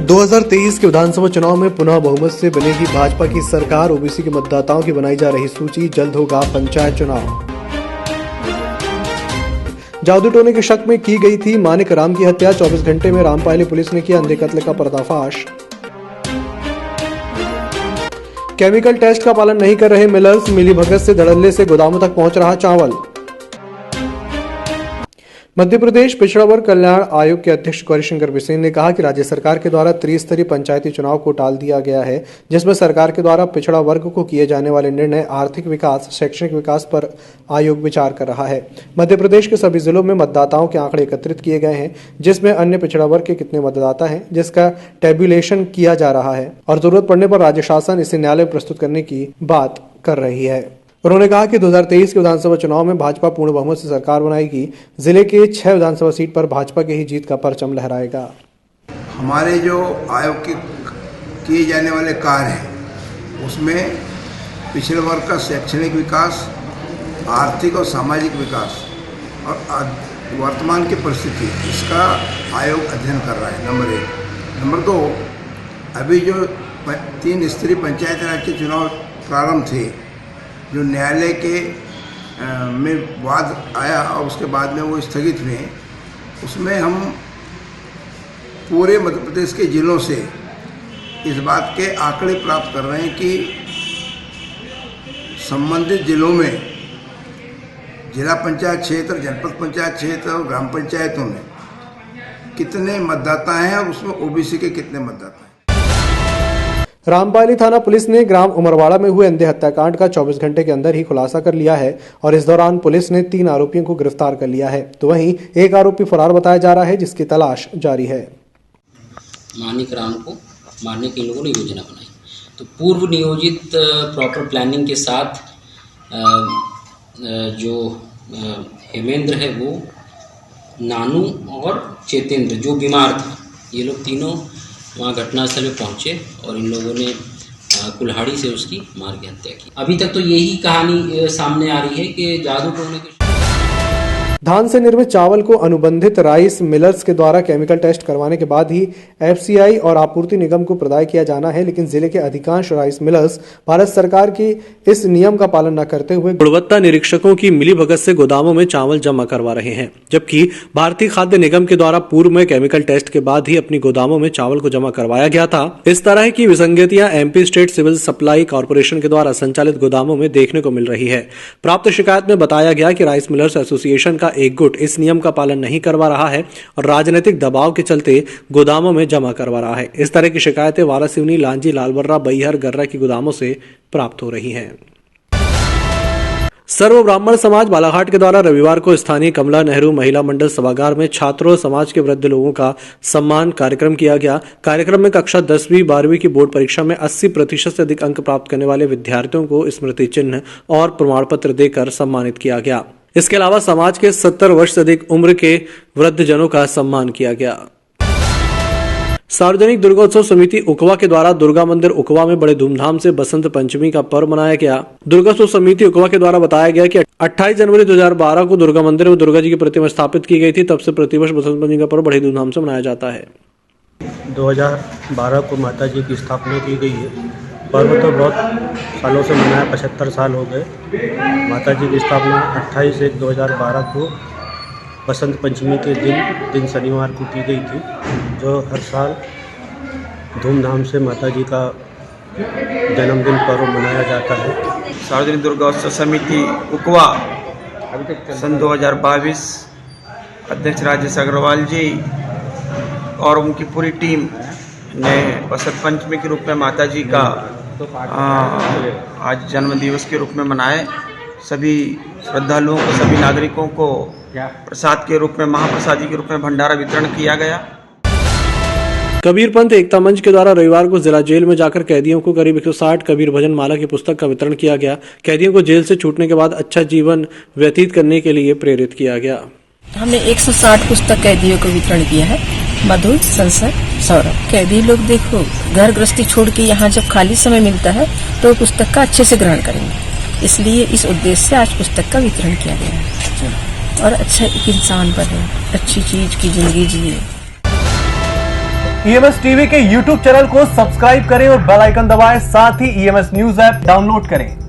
2023 के विधानसभा चुनाव में पुनः बहुमत से बनेगी भाजपा की सरकार। ओबीसी के मतदाताओं की बनाई जा रही सूची, जल्द होगा पंचायत चुनाव। जादू टोने के शक में की गई थी मानिक राम की हत्या, 24 घंटे में रामपायली पुलिस ने किया अंधे कत्ल का पर्दाफाश। केमिकल टेस्ट का पालन नहीं कर रहे मिलर्स, मिलीभगत से धड़ल्ले से गोदामों तक पहुंच रहा चावल। मध्य प्रदेश पिछड़ा वर्ग कल्याण आयोग के अध्यक्ष गौरीशंकर बिसेन ने कहा कि राज्य सरकार के द्वारा त्रिस्तरीय पंचायती चुनाव को टाल दिया गया है, जिसमें सरकार के द्वारा पिछड़ा वर्ग को किए जाने वाले निर्णय, आर्थिक विकास, शैक्षणिक विकास पर आयोग विचार कर रहा है। मध्य प्रदेश के सभी जिलों में मतदाताओं के आंकड़े एकत्रित किए गए हैं, जिसमें अन्य पिछड़ा वर्ग के कितने मतदाता हैं, जिसका टेब्यूलेशन किया जा रहा है और जरूरत पड़ने पर राज्य शासन इसे न्यायालय में प्रस्तुत करने की बात कर रही है। उन्होंने कहा कि 2023 के विधानसभा चुनाव में भाजपा पूर्ण बहुमत से सरकार बनाएगी। जिले के 6 विधानसभा सीट पर भाजपा के ही जीत का परचम लहराएगा। हमारे जो आयोग के किए जाने वाले कार्य हैं उसमें पिछड़े वर्ग का शैक्षणिक विकास, आर्थिक और सामाजिक विकास और वर्तमान की परिस्थिति, इसका आयोग अध्ययन कर रहा है। नंबर 1। नंबर 2, अभी जो 3 स्तरीय पंचायत राज के चुनाव प्रारंभ थे, जो न्यायालय के में वाद आया और उसके बाद में वो स्थगित हुए, उसमें हम पूरे मध्य प्रदेश के जिलों से इस बात के आंकड़े प्राप्त कर रहे हैं कि संबंधित जिलों में जिला पंचायत क्षेत्र, जनपद पंचायत क्षेत्र और ग्राम पंचायतों में कितने मतदाता हैं और उसमें ओबीसी के कितने मतदाता हैं। रामपायली थाना पुलिस ने ग्राम उमरवाड़ा में हुए अंधे हत्याकांड का 24 घंटे के अंदर ही खुलासा कर लिया है और इस दौरान पुलिस ने 3 आरोपियों को गिरफ्तार कर लिया है, तो वहीं एक आरोपी फरार बताया जा रहा है, जिसकी तलाश जारी है। मानिक राम को मारने की इन लोगों ने योजना बनाई, तो पूर्व नियोजित प्रॉपर प्लानिंग के साथ जो हेमेंद्र है वो नानू और चेतेंद्र जो बीमार था, ये लोग तीनों वहाँ घटनास्थल में पहुँचे और इन लोगों ने कुल्हाड़ी से उसकी मार के हत्या की। अभी तक तो यही कहानी सामने आ रही है कि जादू टोने के धान से निर्मित चावल को अनुबंधित राइस मिलर्स के द्वारा केमिकल टेस्ट करवाने के बाद ही एफसीआई और आपूर्ति निगम को प्रदाय किया जाना है, लेकिन जिले के अधिकांश राइस मिलर्स भारत सरकार की इस नियम का पालन न करते हुए गुणवत्ता निरीक्षकों की मिलीभगत से गोदामों में चावल जमा करवा रहे हैं, जबकि भारतीय खाद्य निगम के द्वारा पूर्व में केमिकल टेस्ट के बाद ही अपनी गोदामों में चावल को जमा करवाया गया था। इस तरह की विसंगतियां MP state civil supply corporation के द्वारा संचालित गोदामों में देखने को मिल रही है। प्राप्त शिकायत में बताया गया कि राइस मिलर्स एसोसिएशन का एक गुट इस नियम का पालन नहीं करवा रहा है और राजनीतिक दबाव के चलते गोदामों में जमा करवा रहा है। इस तरह की शिकायतें वारासिवनी, लांजी, लालबर्रा, बैहर, गर्रा की गोदामों से प्राप्त हो रही हैं। सर्व ब्राह्मण समाज बालाघाट के द्वारा रविवार को स्थानीय कमला नेहरू महिला मंडल सभागार में छात्रों, समाज के वृद्ध लोगों का सम्मान कार्यक्रम किया गया। कार्यक्रम में कक्षा 10वीं 12वीं की बोर्ड परीक्षा में 80% से अधिक अंक प्राप्त करने वाले विद्यार्थियों को स्मृति चिन्ह और प्रमाण पत्र देकर सम्मानित किया गया। इसके अलावा समाज के 70 वर्ष से अधिक उम्र के वृद्धजनों का सम्मान किया गया। सार्वजनिक दुर्गोत्सव समिति उकवा के द्वारा दुर्गा मंदिर उकवा में बड़े धूमधाम से बसंत पंचमी का पर्व मनाया गया। दुर्गोत्सव समिति उकवा के द्वारा बताया गया कि 28 जनवरी 2012 को दुर्गा मंदिर में दुर्गा जी की प्रतिमा स्थापित की गई थी। तब से प्रतिवर्ष बसंत पंचमी का पर्व बड़े धूमधाम से मनाया जाता है। 2012 को माता जी की स्थापना की गई है। पर्व तो बहुत सालों से मनाया, 75 साल हो गए। माता जी की स्थापना 28/1/2012 को बसंत पंचमी के दिन शनिवार को की गई थी, जो हर साल धूमधाम से माता जी का जन्मदिन पर्व मनाया जाता है। सार्वजनिक दुर्गोत्सव समिति उकवा सन 2022 अध्यक्ष राजेश अग्रवाल जी और उनकी पूरी टीम ने बसंत पंचमी के रूप में माता जी का आज जन्म दिवस के रूप में मनाए। सभी श्रद्धालुओं को, सभी नागरिकों को प्रसाद के रूप में, महाप्रसादी के रूप में भंडारा वितरण किया गया। कबीर पंथ एकता मंच के द्वारा रविवार को जिला जेल में जाकर कैदियों को करीब 160 कबीर भजन माला की पुस्तक का वितरण किया गया। कैदियों को जेल से छूटने के बाद अच्छा जीवन व्यतीत करने के लिए प्रेरित किया गया। हमने 160 पुस्तक कैदियों को वितरण किया है। मधु, संसद, सौरभ। कैदी लोग देखो घर गृहस्थी छोड़ के यहाँ जब खाली समय मिलता है तो पुस्तक का अच्छे से ग्रहण करेंगे, इसलिए इस उद्देश्य से आज पुस्तक का वितरण किया गया है और अच्छा एक इंसान बने, अच्छी चीज की जिंदगी जिए। ईएमएस टीवी के यूट्यूब चैनल को सब्सक्राइब करें और बेल आइकन दबाएं। साथ ही ईएमएस न्यूज ऐप डाउनलोड करें।